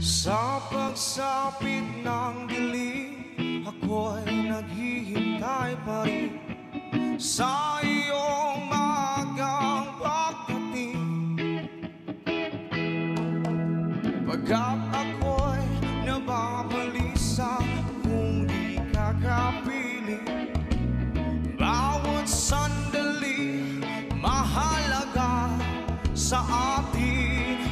Sa pagsapit ng dilim, ako'y naghihintay pa rin sa iyong magang pagdating. Pagkat ako'y nababalisa kung di ka kapiling, bawat sandali mahalaga sa atin.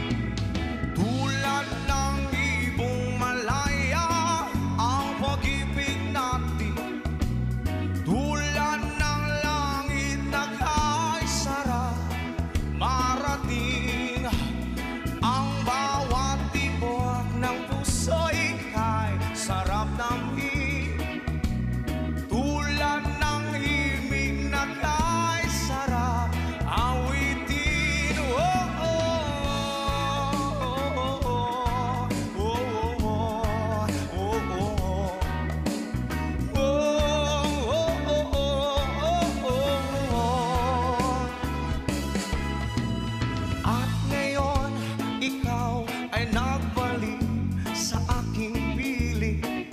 Tulad ng ibong malaya ang pag-ibig natin, tulad ng langit na kay sarap marating. Ang bawat tibok ng puso'y kay sarap damhin, tulad ng himig na kay sarap awitin. At ngayon, ikaw ay nagbalik sa aking piling.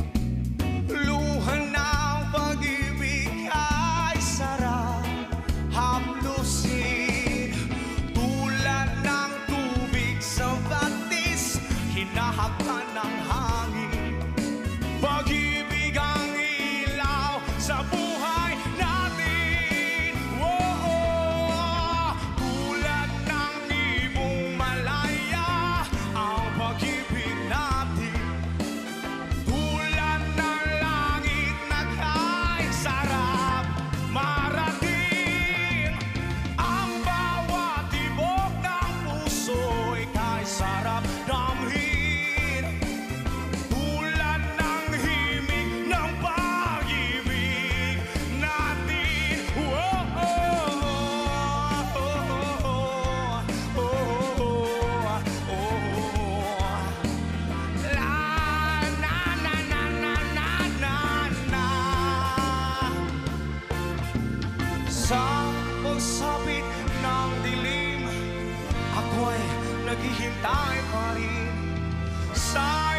Luha ng pag-ibig ay sarap haplusin, tulad ng tubig sa batis, hinahakpan ng hangin. Pag-ibig ang ilaw sa buhay natin. Tulad ng ibong malaya ang pag-ibig natin, tulad ng langit na kay sarap marating. Ang bawat tibok ng puso'y kay sarap damhin, tulad ng himig ng pag-ibig natin. La na na na na na na na. Sa pagsapit ng dilim, ako'y naghihintay pa rin sa